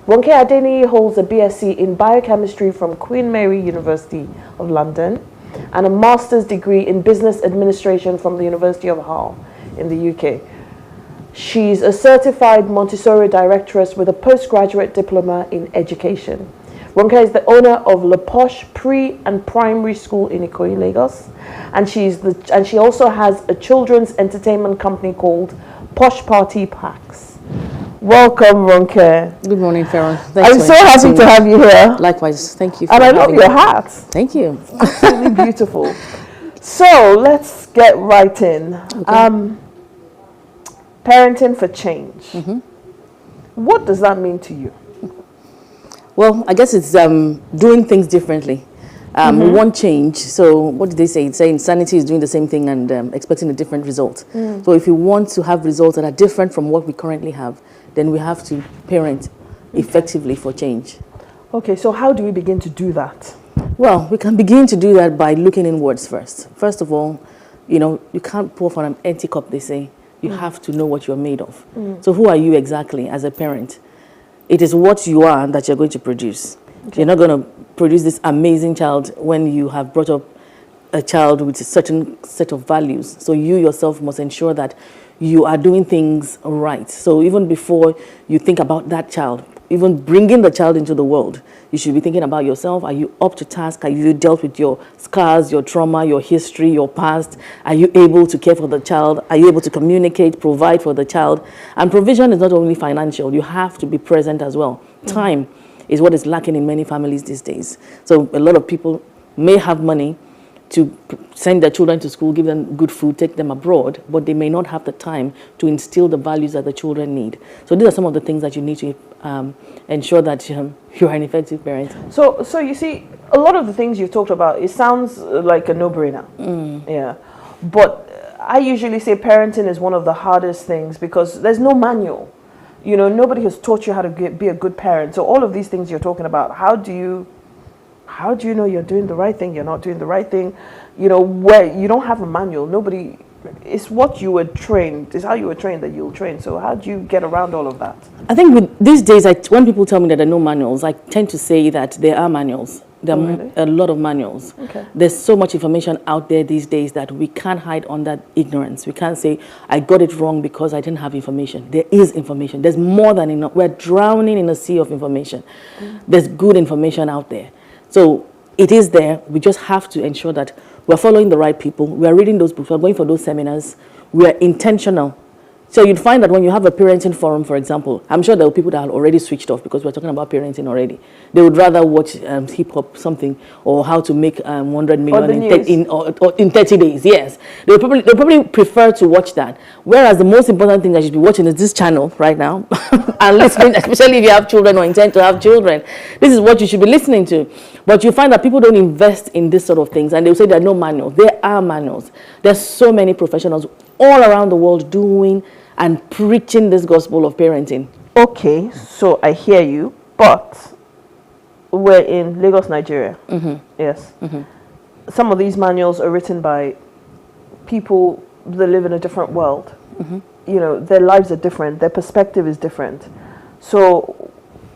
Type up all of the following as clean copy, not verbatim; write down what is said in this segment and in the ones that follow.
Ronke Adeni holds a BSc in biochemistry from Queen Mary University of London and a master's degree in business administration from the University of Hull in the UK. She's a certified Montessori directress with a postgraduate diploma in education. Ronke is the owner of La Posh Pre and Primary School in Ikoyi, Lagos, and she also has a children's entertainment company called Posh Party Packs. Welcome, Ronke. Good morning, Farron. I'm so happy to have you here. Likewise, thank you. For and I love your me. hat. Thank you. Absolutely beautiful. So let's get right in. Okay. Parenting for change. What does that mean to you? Well, I guess it's doing things differently. We want change. So what did they say? It's saying insanity is doing the same thing and expecting a different result. So if we want to have results that are different from what we currently have, then we have to parent effectively for change. Okay, so how do we begin to do that? Well, we can begin to do that by looking inwards first. First of all, you can't pour from an empty cup, they say. You have to know what you're made of. So who are you exactly as a parent? It is what you are that you're going to produce. Okay. You're not going to produce this amazing child when you have brought up a child with a certain set of values. So you yourself must ensure that you are doing things right. So even before you think about that child, even bringing the child into the world, you should be thinking about yourself. Are you up to task? Are you dealt with your scars, your trauma, your history, your past? Are you able to care for the child? Are you able to communicate, provide for the child? And provision is not only financial. You have to be present as well. Time is what is lacking in many families these days. So a lot of people may have money to send their children to school, give them good food, take them abroad, but they may not have the time to instill the values that the children need. So these are some of the things that you need to ensure that you are an effective parent. So you see, a lot of the things you've talked about, it sounds like a no-brainer. Yeah, but I usually say parenting is one of the hardest things because there's no manual. Nobody has taught you how to be a good parent. So all of these things you're talking about, how do you know you're doing the right thing, you're not doing the right thing? Where you don't have a manual. Nobody, it's what you were trained, it's how you were trained that you'll train. So how do you get around all of that? I think these days, when people tell me that there are no manuals, I tend to say that there are manuals. There are a lot of manuals. Okay. There's so much information out there these days that we can't hide under ignorance. We can't say, I got it wrong because I didn't have information. There is information. There's more than enough. We're drowning in a sea of information. There's good information out there. So it is there. We just have to ensure that we're following the right people. We're reading those books. We're going for those seminars. We're intentional. So you'd find that when you have a parenting forum, for example, I'm sure there are people that are already switched off because we're talking about parenting already. They would rather watch hip-hop something or how to make 100 million in 30 days. Yes. They'll probably prefer to watch that. Whereas the most important thing that you should be watching is this channel right now and listening, especially if you have children or intend to have children. This is what you should be listening to. But you find that people don't invest in this sort of things and they'll say there are no manuals. There are manuals. There's so many professionals all around the world doing and preaching this gospel of parenting. Okay, so I hear you, but we're in Lagos, Nigeria. Yes. Some of these manuals are written by people that live in a different world. Their lives are different, their perspective is different. So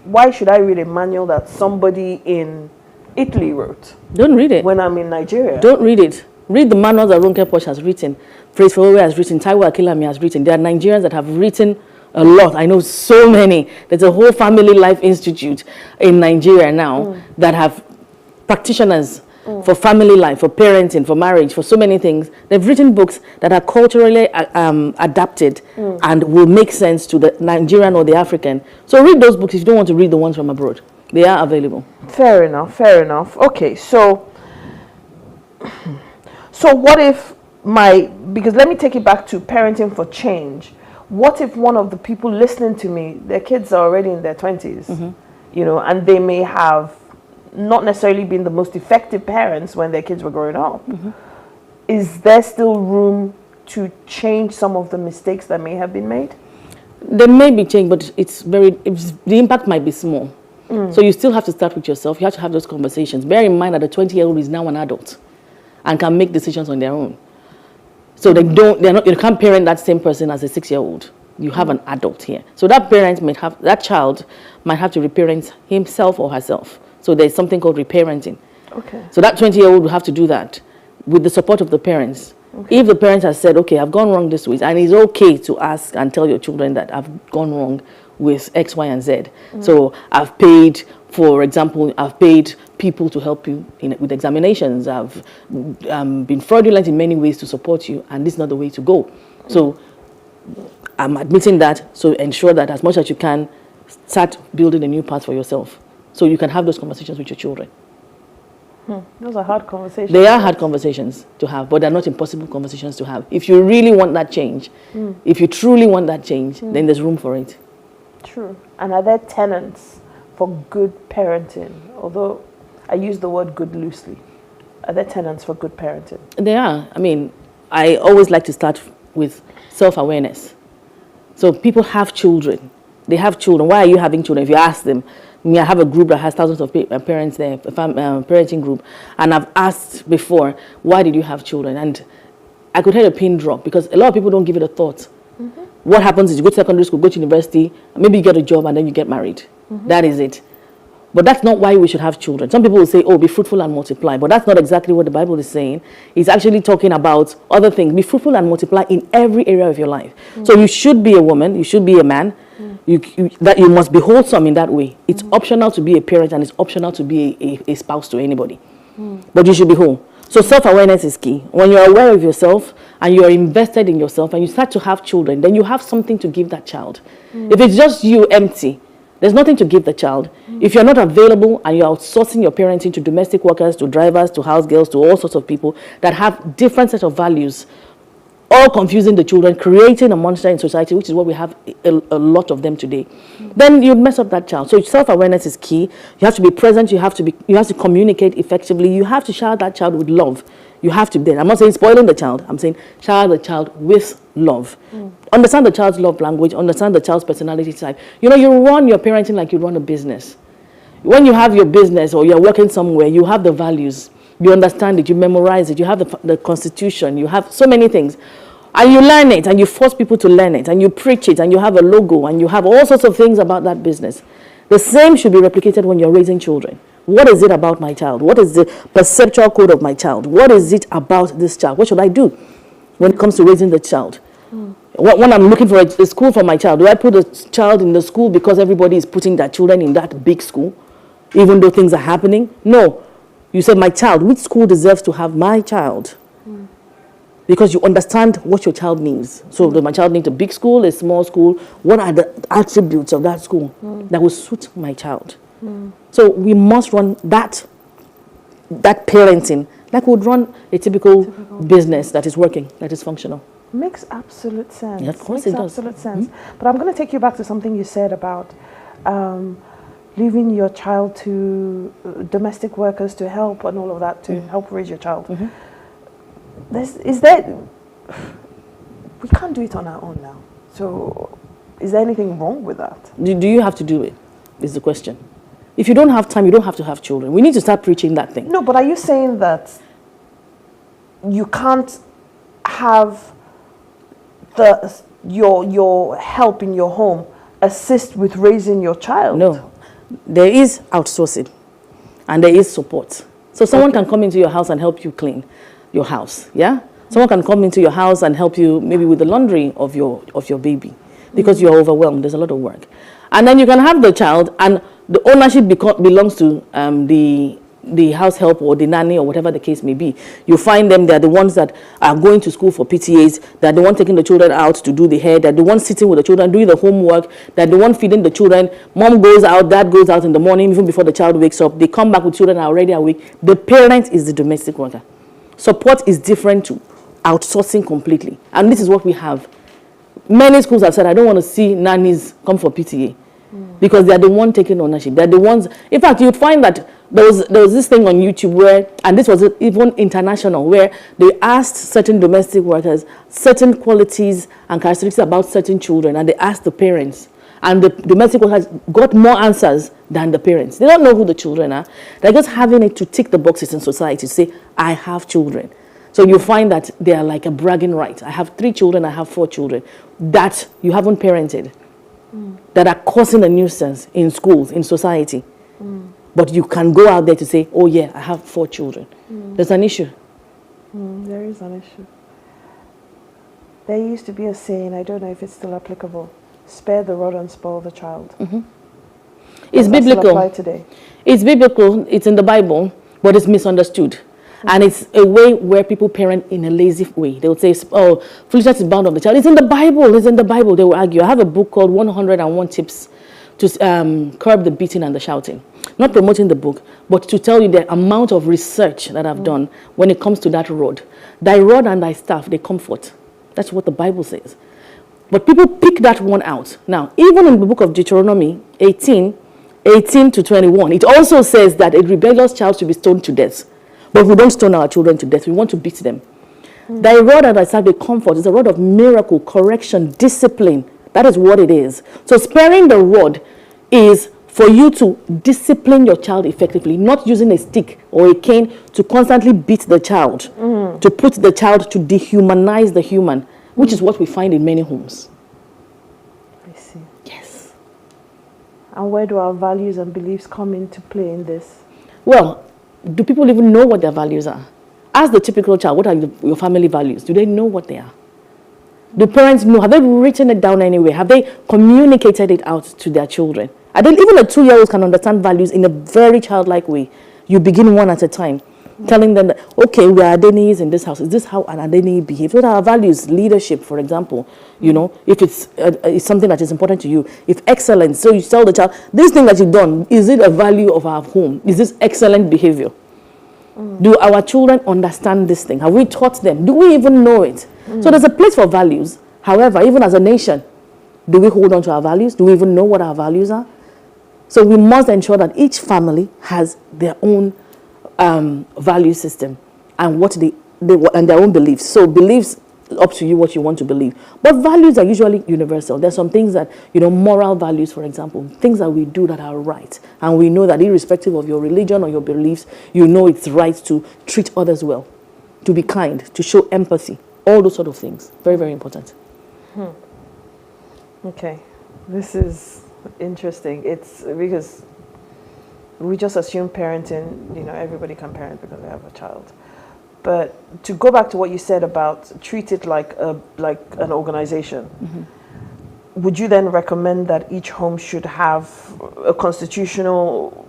why should I read a manual that somebody in Italy wrote? Don't read it. When I'm in Nigeria. Don't read it. Read the manuals that Ronke Posh has written, Praise Fowowe has written, Taiwo Akilami has written. There are Nigerians that have written a lot. I know so many. There's a whole family life institute in Nigeria now that have practitioners for family life, for parenting, for marriage, for so many things. They've written books that are culturally adapted and will make sense to the Nigerian or the African. So read those books if you don't want to read the ones from abroad. They are available. Fair enough. Okay, so what if because let me take it back to parenting for change. What if one of the people listening to me, their kids are already in their 20s, and they may have not necessarily been the most effective parents when their kids were growing up. Is there still room to change some of the mistakes that may have been made? There may be change, but the impact might be small. So you still have to start with yourself. You have to have those conversations. Bear in mind that the 20-year-old is now an adult and can make decisions on their own. So you can't parent that same person as a 6-year-old. You have an adult here. So that child might have to reparent himself or herself. So there's something called reparenting. Okay. So that 20-year-old will have to do that with the support of the parents. Okay. If the parents have said, okay, I've gone wrong this way, and it's okay to ask and tell your children that I've gone wrong with X, Y, and Z. So I've paid, for example, I've paid people to help you with examinations. I've been fraudulent in many ways to support you, and this is not the way to go. So I'm admitting that, so ensure that as much as you can, start building a new path for yourself. So you can have those conversations with your children. Those are hard conversations. They are hard conversations to have, but they're not impossible conversations to have. If you really want that change, if you truly want that change, then there's room for it. True. And are there tenets for good parenting? Although I use the word good loosely. Are there tenets for good parenting? There are. I mean, I always like to start with self-awareness. So people have children. They have children. Why are you having children? If you ask them, I have a group that has thousands of parents there, a parenting group, and I've asked before, why did you have children? And I could hear a pin drop because a lot of people don't give it a thought. What happens is you go to secondary school, go to university, maybe you get a job and then you get married. That is it. But that's not why we should have children. Some people will say, oh, be fruitful and multiply. But that's not exactly what the Bible is saying. It's actually talking about other things. Be fruitful and multiply in every area of your life. So you should be a woman, you should be a man, that you must be wholesome in that way. It's optional to be a parent and it's optional to be a spouse to anybody. But you should be whole. So self-awareness is key. When you're aware of yourself and you're invested in yourself and you start to have children, then you have something to give that child. If it's just you empty, there's nothing to give the child. If you're not available and you're outsourcing your parenting to domestic workers, to drivers, to house girls, to all sorts of people that have different set of values, all confusing the children, creating a monster in society, which is what we have a lot of them today, then you mess up that child. So self-awareness is key. You have to be present. You have to communicate effectively. You have to shower that child with love. You have to be there. I'm not saying spoiling the child. I'm saying shower the child with love. Understand the child's love language. Understand the child's personality type. You know, you run your parenting like you run a business. When you have your business or you're working somewhere, you have the values. You understand it. You memorize it. You have the constitution. You have so many things. And you learn it and you force people to learn it and you preach it and you have a logo and you have all sorts of things about that business. The same should be replicated when you're raising children. What is it about my child? What is the perceptual code of my child? What is it about this child? What should I do when it comes to raising the child? When I'm looking for a school for my child, do I put a child in the school because everybody is putting their children in that big school, even though things are happening? No. You said, my child, which school deserves to have my child? Because you understand what your child needs. So does my child need a big school, a small school? What are the attributes of that school that will suit my child? So we must run that parenting like we would run a typical business that is working, that is functional. Makes absolute sense. Yeah, of course it does. Makes absolute sense. But I'm going to take you back to something you said about leaving your child to domestic workers to help and all of that to help raise your child. We can't do it on our own now. So is there anything wrong with that? Do you have to do it, is the question. If you don't have time, you don't have to have children. We need to start preaching that thing. No, but are you saying that you can't have your help in your home assist with raising your child? No. There is outsourcing and there is support. So someone can come into your house and help you clean your house, yeah? Someone can come into your house and help you maybe with the laundry of your baby because you're overwhelmed. There's a lot of work. And then you can have the child and the ownership belongs to the house help or the nanny or whatever the case may be. You find them, they're the ones that are going to school for PTAs, they're the one taking the children out to do the hair, they're the one sitting with the children, doing the homework, they're the one feeding the children. Mom goes out, dad goes out in the morning, even before the child wakes up. They come back with children are already awake. The parent is the domestic worker. Support is different to outsourcing completely. And this is what we have. Many schools have said, I don't want to see nannies come for PTA. Because they're the one taking ownership. They're the ones. In fact, you'd find that there was this thing on YouTube where, and this was even international, where they asked certain domestic workers certain qualities and characteristics about certain children, and they asked the parents. And the domestic workers got more answers than the parents. They don't know who the children are. They're just having it to tick the boxes in society to say, I have children. So you find that they are like a bragging right. I have 3 children, I have 4 children that you haven't parented, that are causing a nuisance in schools, in society. But you can go out there to say, oh yeah, I have 4 children. There's an issue. There is an issue. There used to be a saying, I don't know if it's still applicable, spare the rod and spoil the child. It's biblical. Apply today. It's biblical, it's in the Bible, but it's misunderstood. And it's a way where people parent in a lazy way. They would say, oh, foolishness is bound of the child. It's in the Bible, it's in the Bible. They will argue. I have a book called 101 Tips to Curb the Beating and the Shouting. Not promoting the book, but to tell you the amount of research that I've done when it comes to that rod. Thy rod and thy staff, they comfort. That's what the Bible says. But people pick that one out. Now, even in the book of Deuteronomy 18 to 21, it also says that a rebellious child should be stoned to death. But we don't stone our children to death. We want to beat them. Thy rod and thy staff, they comfort. It's a rod of miracle, correction, discipline. That is what it is. So sparing the rod is for you to discipline your child effectively, not using a stick or a cane to constantly beat the child, to put the child to dehumanize the human, which is what we find in many homes. I see. Yes. And where do our values and beliefs come into play in this? Well, do people even know what their values are? Ask the typical child, what are your family values? Do they know what they are? Do parents know? Have they written it down anywhere? Have they communicated it out to their children? Even a 2-year-old can understand values in a very childlike way. You begin one at a time, telling them that, okay, we are Adenis in this house. Is this how an Adeni behaves? What are our values? Leadership, for example. You know, if it's something that is important to you. If excellence, so you tell the child, this thing that you've done, is it a value of our home? Is this excellent behavior? Do our children understand this thing? Have we taught them? Do we even know it? So there's a place for values. However, even as a nation, do we hold on to our values? Do we even know what our values are? So we must ensure that each family has their own value system and and their own beliefs. So beliefs, up to you what you want to believe. But values are usually universal. There's some things that, moral values, for example, things that we do that are right. And we know that irrespective of your religion or your beliefs, it's right to treat others well, to be kind, to show empathy, all those sort of things. Very, very important. Okay. This is interesting. It's because we just assume parenting, everybody can parent because they have a child. But to go back to what you said about treat it like an organization, would you then recommend that each home should have a constitutional,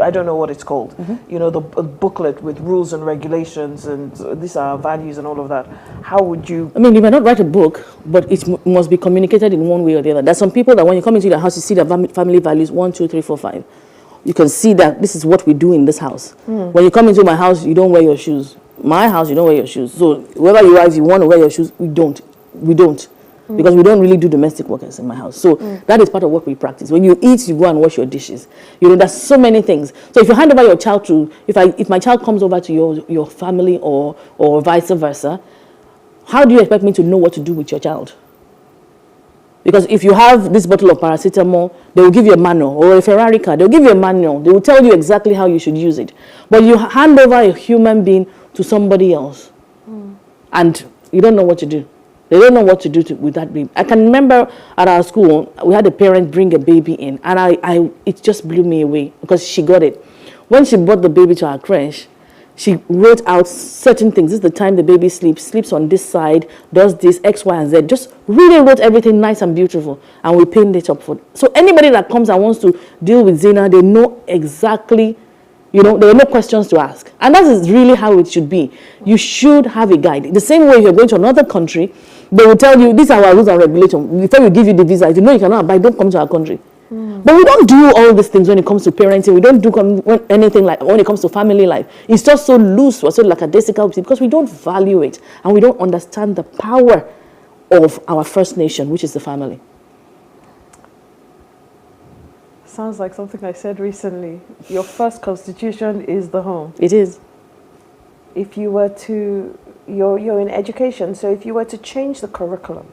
I don't know what it's called, the booklet with rules and regulations and these are our values and all of that? How would you? I mean, you might not write a book, but it must be communicated in one way or the other. There's some people that when you come into their house, you see their family values 1, 2, 3, 4, 5. You can see that this is what we do in this house. When you come into my house, you don't wear your shoes. My house, you don't wear your shoes. So wherever you are, if you want to wear your shoes, we don't. Because we don't really do domestic workers in my house. So that is part of what we practice. When you eat, you go and wash your dishes. There's so many things. So if you hand over your child to, if my child comes over to your family or vice versa, how do you expect me to know what to do with your child? Because if you have this bottle of paracetamol, they will give you a manual, or a Ferrari car, they'll give you a manual. They will tell you exactly how you should use it. But you hand over a human being to somebody else, and you don't know what to do. They don't know what to do with that baby. I can remember at our school, we had a parent bring a baby in, and it just blew me away because she got it. When she brought the baby to our creche, she wrote out certain things. This is the time the baby sleeps on this side, does this, X, Y, and Z. Just really wrote everything nice and beautiful, and we pinned it up for. So anybody that comes and wants to deal with Zena, they know exactly, there are no questions to ask. And that is really how it should be. You should have a guide. The same way you're going to another country, they will tell you, these are our rules and regulations. Before we give you the visa, if you know you cannot buy, don't come to our country. But we don't do all these things when it comes to parenting. We don't do anything like when it comes to family life. It's just so loose, or so lackadaisical because we don't value it and we don't understand the power of our first nation, which is the family. Sounds like something I said recently. Your first constitution is the home. It is. If you were to, you're in education, so if you were to change the curriculum,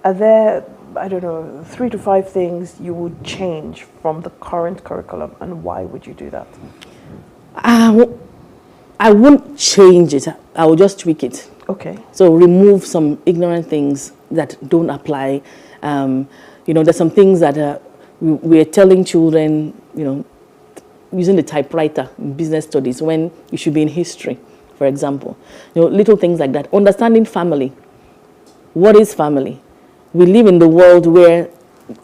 are there, I don't know, 3 to 5 things you would change from the current curriculum, and why would you do that? I won't change it. I will just tweak it. Okay. So remove some ignorant things that don't apply. There's some things that we're telling children, using the typewriter in business studies when you should be in history, for example. Little things like that. Understanding family. What is family? We live in the world where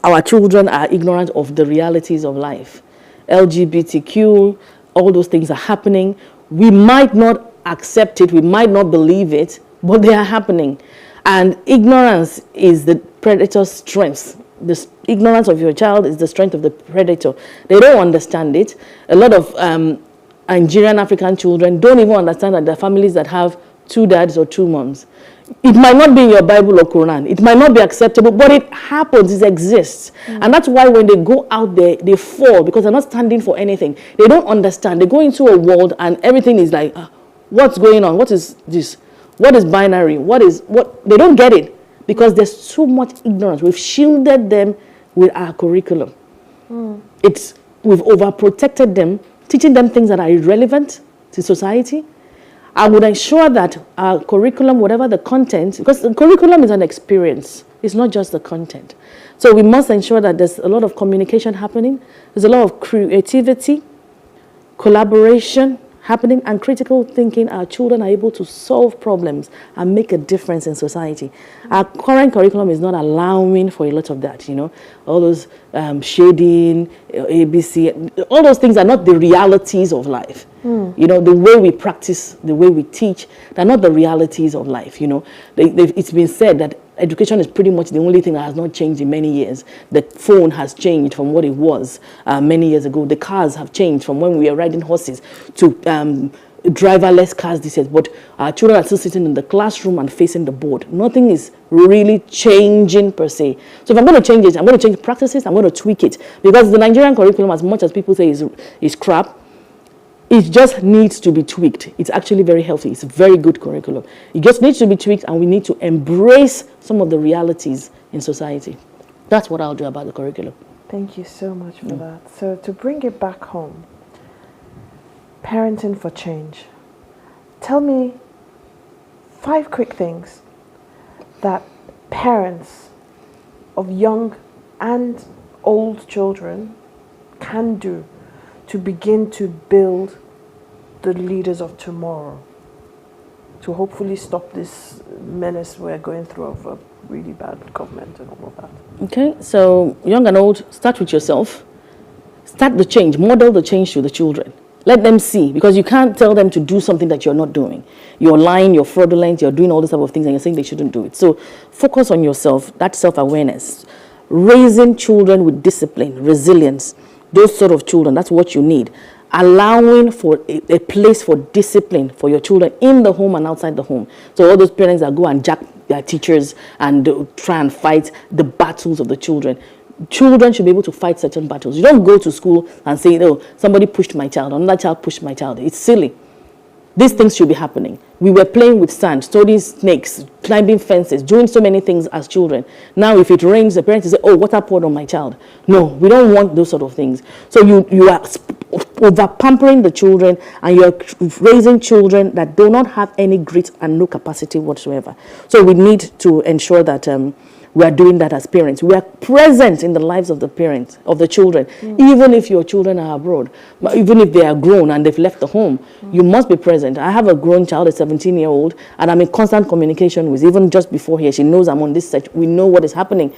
our children are ignorant of the realities of life. LGBTQ, all those things are happening. We might not accept it, we might not believe it, but they are happening. And ignorance is the predator's strength. The ignorance of your child is the strength of the predator. They don't understand it. A lot of Nigerian African children don't even understand that there are families that have 2 dads or 2 moms. It might not be in your Bible or Quran. It might not be acceptable, but it happens, it exists. And that's why when they go out there, they fall because they're not standing for anything. They don't understand. They go into a world and everything is like, what's going on? What is this? What is binary? What? They don't get it because there's so much ignorance. We've shielded them with our curriculum. We've overprotected them, teaching them things that are irrelevant to society. I would ensure that our curriculum, whatever the content, because the curriculum is an experience, it's not just the content. So we must ensure that there's a lot of communication happening, there's a lot of creativity, collaboration happening, and critical thinking. Our children are able to solve problems and make a difference in society. Our current curriculum is not allowing for a lot of that, all those shading, ABC, all those things are not the realities of life. The way we practice, the way we teach, they're not the realities of life. It's been said that education is pretty much the only thing that has not changed in many years. The phone has changed from what it was many years ago. The cars have changed from when we were riding horses to driverless cars these days. But our children are still sitting in the classroom and facing the board. Nothing is really changing per se. So if I'm going to change it, I'm going to change practices, I'm going to tweak it. Because the Nigerian curriculum, as much as people say is crap, it just needs to be tweaked. It's actually very healthy. It's a very good curriculum. It just needs to be tweaked, and we need to embrace some of the realities in society. That's what I'll do about the curriculum. Thank you so much for that. So to bring it back home, parenting for change. Tell me 5 quick things that parents of young and old children can do to begin to build the leaders of tomorrow, to hopefully stop this menace we're going through of a really bad government and all of that. Okay, so young and old, start with yourself. Start the change, model the change to the children. Let them see, because you can't tell them to do something that you're not doing. You're lying, you're fraudulent, you're doing all this type of things, and you're saying they shouldn't do it. So focus on yourself, that self-awareness. Raising children with discipline, resilience, those sort of children, that's what you need. Allowing for a place for discipline for your children in the home and outside the home. So all those parents that go and jack their teachers and try and fight the battles of the children. Children should be able to fight certain battles. You don't go to school and say, oh, somebody pushed my child, another child pushed my child. It's silly. These things should be happening. We were playing with sand, studying snakes, climbing fences, doing so many things as children. Now, if it rains, the parents say, oh, water poured on my child. No, we don't want those sort of things. So you are over-pampering the children, and you're raising children that do not have any grit and no capacity whatsoever. So we need to ensure that we are doing that as parents. We are present in the lives of the parents, of the children, even if your children are abroad, even if they are grown and they've left the home, you must be present. I have a grown child, a 17-year-old, and I'm in constant communication with, even just before here, she knows I'm on this site. We know what is happening,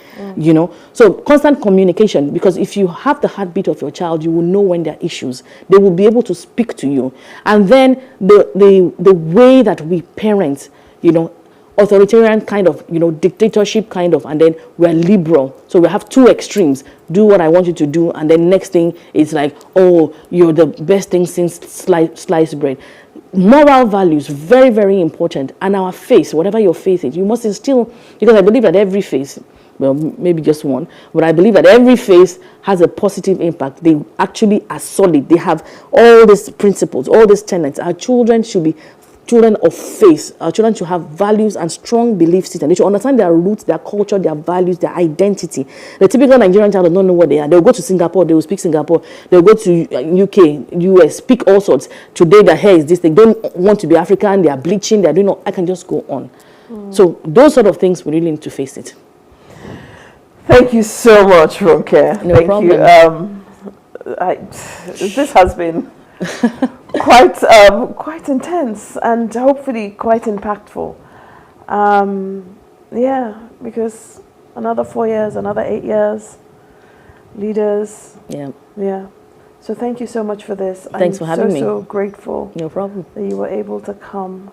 So constant communication, because if you have the heartbeat of your child, you will know when there are issues. They will be able to speak to you. And then the way that we parent, authoritarian kind of, dictatorship kind of, and then we're liberal. So we have 2 extremes. Do what I want you to do, and then next thing is like, oh, you're the best thing since sliced bread. Moral values, very, very important. And our faith, whatever your faith is, you must instill, because I believe that every faith, well, maybe just one, but I believe that every faith has a positive impact. They actually are solid. They have all these principles, all these tenets. Our children should be children of faith, our children should have values and strong belief system. They should understand their roots, their culture, their values, their identity. The typical Nigerian child does not know what they are. They'll go to Singapore, they will speak Singapore. They'll go to UK, US, speak all sorts. Today their hair is this. They don't want to be African. They are bleaching. They are doing all. I can just go on. So those sort of things, we really need to face it. Thank you so much, Ronke. No Thank problem. you. This has been quite intense and hopefully quite impactful. Yeah, because another 4 years, another 8 years, leaders. Yeah. So thank you so much for this. Thanks for having me. I'm so grateful. No problem. That you were able to come.